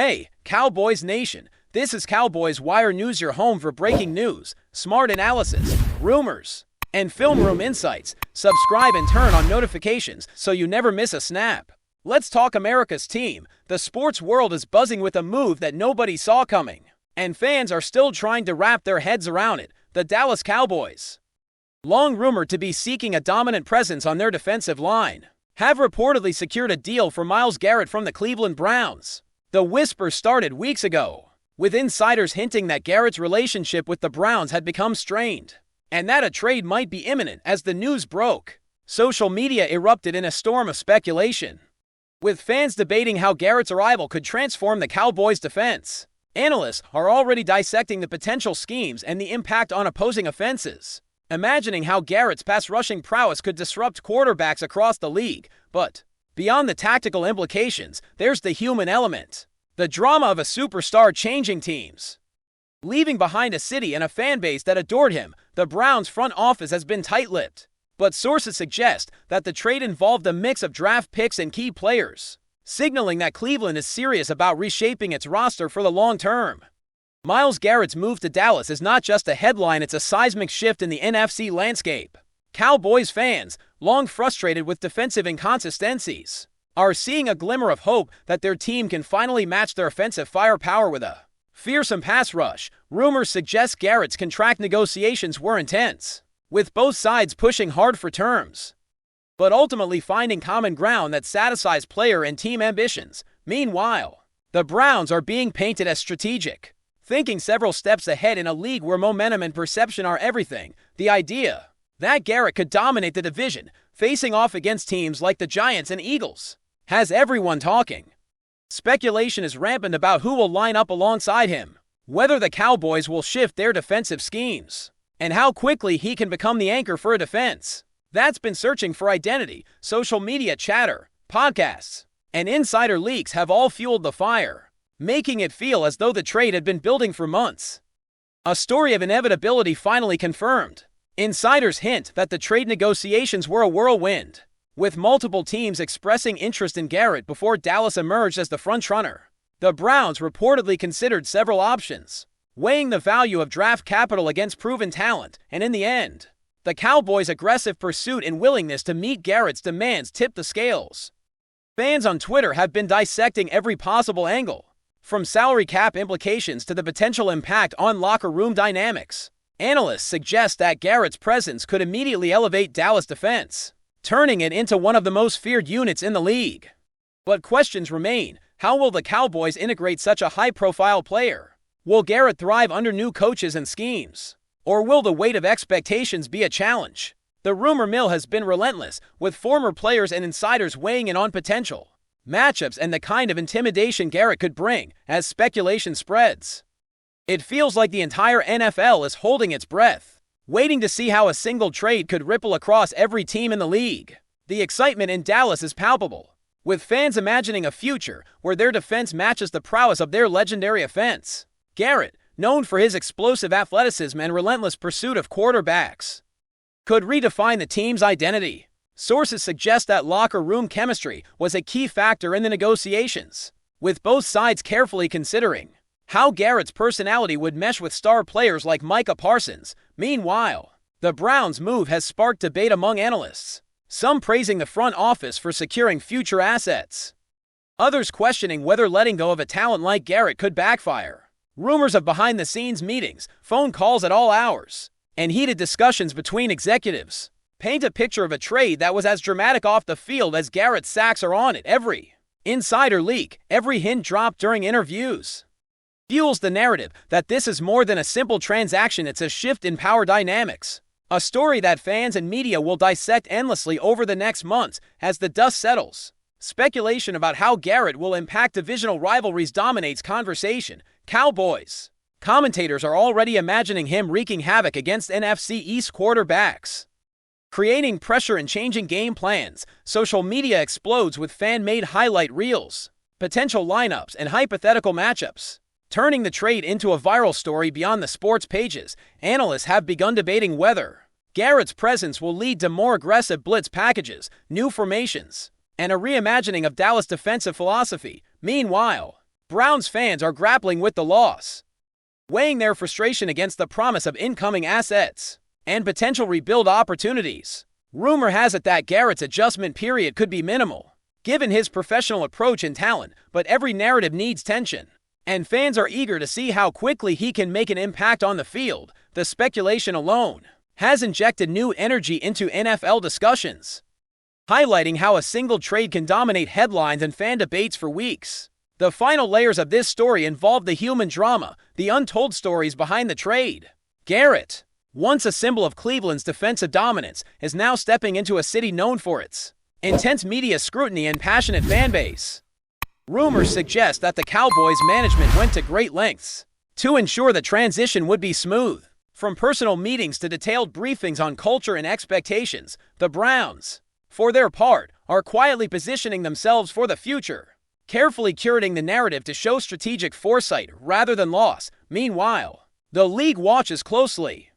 Hey, Cowboys Nation, this is Cowboys Wire News, your home for breaking news, smart analysis, rumors, and film room insights. Subscribe and turn on notifications so you never miss a snap. Let's talk America's team. The sports world is buzzing with a move that nobody saw coming, and fans are still trying to wrap their heads around it. The Dallas Cowboys, long rumored to be seeking a dominant presence on their defensive line, have reportedly secured a deal for Myles Garrett from the Cleveland Browns. The whisper started weeks ago, with insiders hinting that Garrett's relationship with the Browns had become strained, and that a trade might be imminent. As the news broke, social media erupted in a storm of speculation, with fans debating how Garrett's arrival could transform the Cowboys' defense. Analysts are already dissecting the potential schemes and the impact on opposing offenses, imagining how Garrett's pass-rushing prowess could disrupt quarterbacks across the league. But beyond the tactical implications, there's the human element. The drama of a superstar changing teams, leaving behind a city and a fan base that adored him. The Browns' front office has been tight-lipped, but sources suggest that the trade involved a mix of draft picks and key players, signaling that Cleveland is serious about reshaping its roster for the long term. Myles Garrett's move to Dallas is not just a headline, it's a seismic shift in the NFC landscape. Cowboys fans, long frustrated with defensive inconsistencies, are seeing a glimmer of hope that their team can finally match their offensive firepower with a fearsome pass rush. Rumors suggest Garrett's contract negotiations were intense, with both sides pushing hard for terms, but ultimately finding common ground that satisfies player and team ambitions. Meanwhile, the Browns are being painted as strategic, thinking several steps ahead in a league where momentum and perception are everything. The idea that Garrett could dominate the division, facing off against teams like the Giants and Eagles, has everyone talking. Speculation is rampant about who will line up alongside him, whether the Cowboys will shift their defensive schemes, and how quickly he can become the anchor for a defense that's been searching for identity. Social media chatter, podcasts, and insider leaks have all fueled the fire, making it feel as though the trade had been building for months. A story of inevitability finally confirmed. Insiders hint that the trade negotiations were a whirlwind, with multiple teams expressing interest in Garrett before Dallas emerged as the frontrunner. The Browns reportedly considered several options, weighing the value of draft capital against proven talent, and in the end, the Cowboys' aggressive pursuit and willingness to meet Garrett's demands tipped the scales. Fans on Twitter have been dissecting every possible angle, from salary cap implications to the potential impact on locker room dynamics. Analysts suggest that Garrett's presence could immediately elevate Dallas' defense, turning it into one of the most feared units in the league. But questions remain. How will the Cowboys integrate such a high-profile player? Will Garrett thrive under new coaches and schemes, or will the weight of expectations be a challenge? The rumor mill has been relentless, with former players and insiders weighing in on potential matchups and the kind of intimidation Garrett could bring. As speculation spreads, it feels like the entire NFL is holding its breath, waiting to see how a single trade could ripple across every team in the league. The excitement in Dallas is palpable, with fans imagining a future where their defense matches the prowess of their legendary offense. Garrett, known for his explosive athleticism and relentless pursuit of quarterbacks, could redefine the team's identity. Sources suggest that locker room chemistry was a key factor in the negotiations, with both sides carefully considering how Garrett's personality would mesh with star players like Micah Parsons. Meanwhile, the Browns' move has sparked debate among analysts, some praising the front office for securing future assets, others questioning whether letting go of a talent like Garrett could backfire. Rumors of behind-the-scenes meetings, phone calls at all hours, and heated discussions between executives paint a picture of a trade that was as dramatic off the field as Garrett's sacks are on it. Every insider leak, every hint dropped during interviews, fuels the narrative that this is more than a simple transaction. It's a shift in power dynamics, a story that fans and media will dissect endlessly over the next months. As the dust settles, speculation about how Garrett will impact divisional rivalries dominates conversation. Cowboys commentators are already imagining him wreaking havoc against NFC East quarterbacks, creating pressure and changing game plans. Social media explodes with fan-made highlight reels, potential lineups, and hypothetical matchups, turning the trade into a viral story beyond the sports pages. Analysts have begun debating whether Garrett's presence will lead to more aggressive blitz packages, new formations, and a reimagining of Dallas' defensive philosophy. Meanwhile, Browns fans are grappling with the loss, weighing their frustration against the promise of incoming assets and potential rebuild opportunities. Rumor has it that Garrett's adjustment period could be minimal, given his professional approach and talent, but every narrative needs tension, and fans are eager to see how quickly he can make an impact on the field. The speculation alone has injected new energy into NFL discussions, highlighting how a single trade can dominate headlines and fan debates for weeks. The final layers of this story involve the human drama, the untold stories behind the trade. Garrett, once a symbol of Cleveland's defensive dominance, is now stepping into a city known for its intense media scrutiny and passionate fan base. Rumors suggest that the Cowboys management went to great lengths to ensure the transition would be smooth. From personal meetings to detailed briefings on culture and expectations, the Browns, for their part, are quietly positioning themselves for the future, carefully curating the narrative to show strategic foresight rather than loss. Meanwhile, the league watches closely,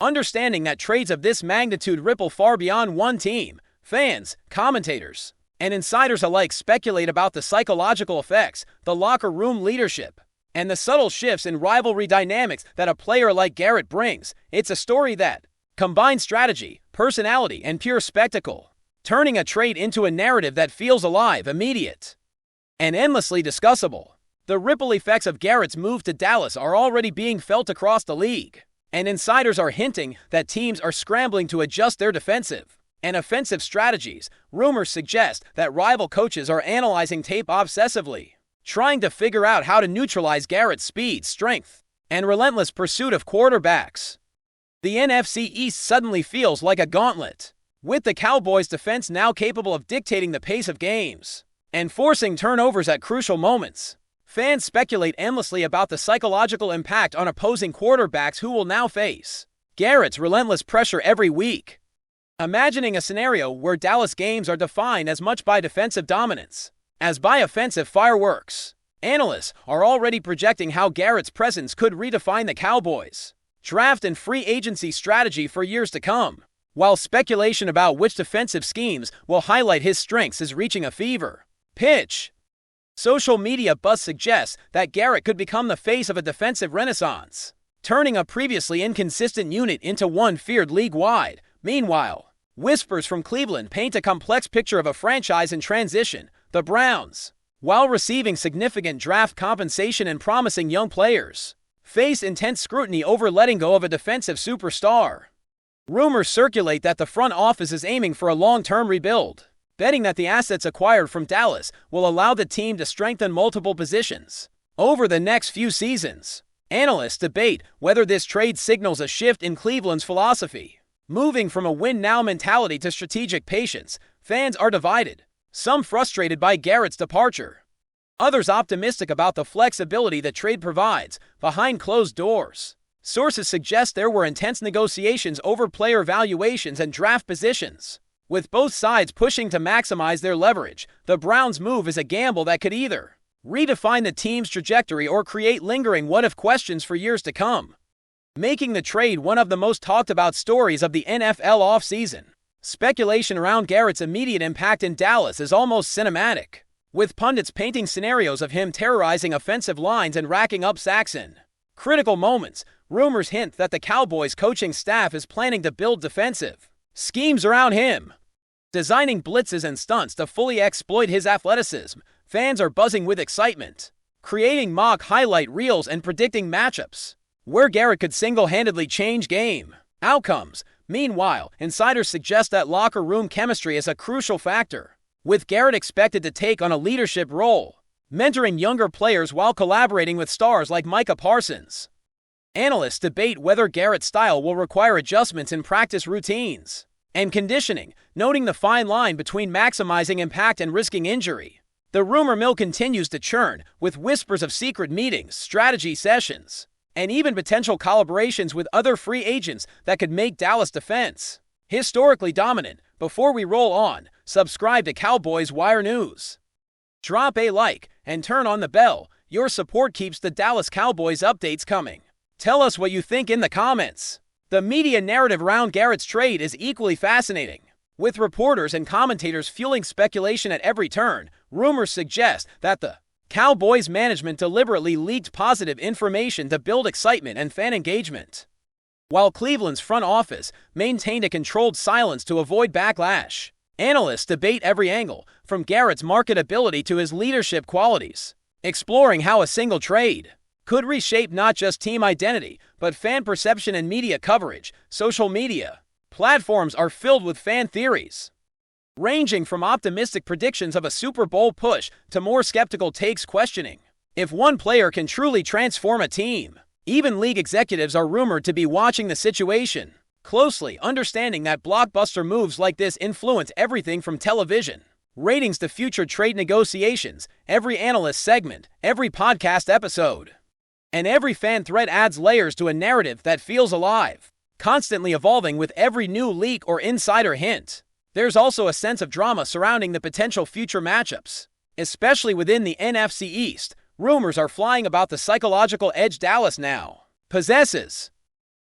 understanding that trades of this magnitude ripple far beyond one team. Fans, commentators, and insiders alike speculate about the psychological effects, the locker room leadership, and the subtle shifts in rivalry dynamics that a player like Garrett brings. It's a story that combines strategy, personality, and pure spectacle, turning a trade into a narrative that feels alive, immediate, and endlessly discussable. The ripple effects of Garrett's move to Dallas are already being felt across the league, and insiders are hinting that teams are scrambling to adjust their defensive and offensive strategies. Rumors suggest that rival coaches are analyzing tape obsessively, trying to figure out how to neutralize Garrett's speed, strength, and relentless pursuit of quarterbacks. The NFC East suddenly feels like a gauntlet, with the Cowboys' defense now capable of dictating the pace of games and forcing turnovers at crucial moments. Fans speculate endlessly about the psychological impact on opposing quarterbacks who will now face Garrett's relentless pressure every week. Imagining a scenario where Dallas games are defined as much by defensive dominance as by offensive fireworks. Analysts are already projecting how Garrett's presence could redefine the Cowboys' draft and free agency strategy for years to come, while speculation about which defensive schemes will highlight his strengths is reaching a fever pitch. Social media buzz suggests that Garrett could become the face of a defensive renaissance, turning a previously inconsistent unit into one feared league-wide. Meanwhile, whispers from Cleveland paint a complex picture of a franchise in transition. The Browns, while receiving significant draft compensation and promising young players, face intense scrutiny over letting go of a defensive superstar. Rumors circulate that the front office is aiming for a long-term rebuild, betting that the assets acquired from Dallas will allow the team to strengthen multiple positions over the next few seasons. Analysts debate whether this trade signals a shift in Cleveland's philosophy, moving from a win-now mentality to strategic patience. Fans are divided, some frustrated by Garrett's departure, others optimistic about the flexibility the trade provides behind closed doors. Sources suggest there were intense negotiations over player valuations and draft positions, with both sides pushing to maximize their leverage. The Browns' move is a gamble that could either redefine the team's trajectory or create lingering what-if questions for years to come, making the trade one of the most talked-about stories of the NFL offseason. Speculation around Garrett's immediate impact in Dallas is almost cinematic, with pundits painting scenarios of him terrorizing offensive lines and racking up sacks in critical moments. Rumors hint that the Cowboys coaching staff is planning to build defensive schemes around him, designing blitzes and stunts to fully exploit his athleticism. Fans are buzzing with excitement, creating mock highlight reels and predicting matchups where Garrett could single-handedly change game outcomes. Meanwhile, insiders suggest that locker room chemistry is a crucial factor, with Garrett expected to take on a leadership role, mentoring younger players while collaborating with stars like Micah Parsons. Analysts debate whether Garrett's style will require adjustments in practice routines and conditioning, noting the fine line between maximizing impact and risking injury. The rumor mill continues to churn, with whispers of secret meetings, strategy sessions, and even potential collaborations with other free agents that could make Dallas defense historically dominant. Before we roll on, subscribe to Cowboys Wire News. Drop a like and turn on the bell. Your support keeps the Dallas Cowboys updates coming. Tell us what you think in the comments. The media narrative around Garrett's trade is equally fascinating, with reporters and commentators fueling speculation at every turn. Rumors suggest that the Cowboys management deliberately leaked positive information to build excitement and fan engagement, while Cleveland's front office maintained a controlled silence to avoid backlash. Analysts debate every angle, from Garrett's marketability to his leadership qualities, exploring how a single trade could reshape not just team identity, but fan perception and media coverage. Social media platforms are filled with fan theories, ranging from optimistic predictions of a Super Bowl push to more skeptical takes questioning if one player can truly transform a team. Even league executives are rumored to be watching the situation closely, understanding that blockbuster moves like this influence everything from television ratings to future trade negotiations. Every analyst segment, every podcast episode, and every fan thread adds layers to a narrative that feels alive, constantly evolving with every new leak or insider hint. There's also a sense of drama surrounding the potential future matchups, especially within the NFC East. Rumors are flying about the psychological edge Dallas now possesses,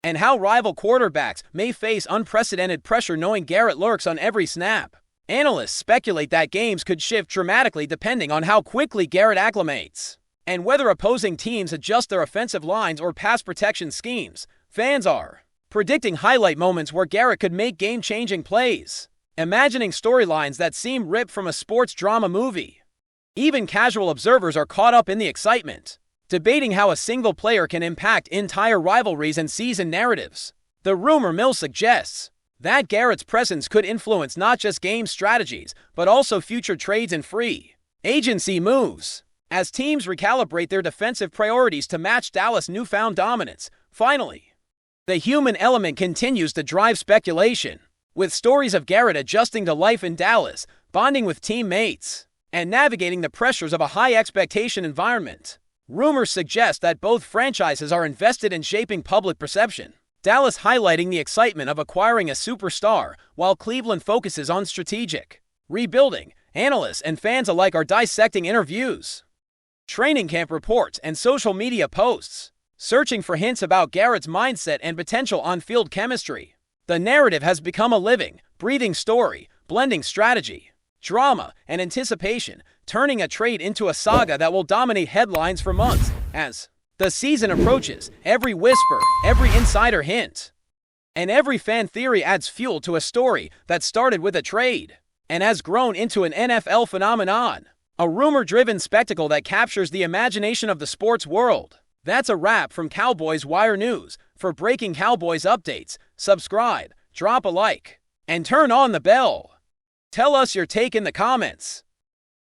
and how rival quarterbacks may face unprecedented pressure knowing Garrett lurks on every snap. Analysts speculate that games could shift dramatically depending on how quickly Garrett acclimates, and whether opposing teams adjust their offensive lines or pass protection schemes. Fans are predicting highlight moments where Garrett could make game-changing plays, imagining storylines that seem ripped from a sports drama movie. Even casual observers are caught up in the excitement, debating how a single player can impact entire rivalries and season narratives. The rumor mill suggests that Garrett's presence could influence not just game strategies, but also future trades and free agency moves, as teams recalibrate their defensive priorities to match Dallas' newfound dominance. Finally, the human element continues to drive speculation, with stories of Garrett adjusting to life in Dallas, bonding with teammates, and navigating the pressures of a high-expectation environment. Rumors suggest that both franchises are invested in shaping public perception, Dallas highlighting the excitement of acquiring a superstar, while Cleveland focuses on strategic rebuilding. Analysts and fans alike are dissecting interviews, training camp reports, and social media posts, searching for hints about Garrett's mindset and potential on-field chemistry. The narrative has become a living, breathing story, blending strategy, drama, and anticipation, turning a trade into a saga that will dominate headlines for months. As the season approaches, every whisper, every insider hint, and every fan theory adds fuel to a story that started with a trade and has grown into an NFL phenomenon, a rumor-driven spectacle that captures the imagination of the sports world. That's a wrap from Cowboys Wire News. For breaking Cowboys updates, subscribe, drop a like, and turn on the bell. Tell us your take in the comments.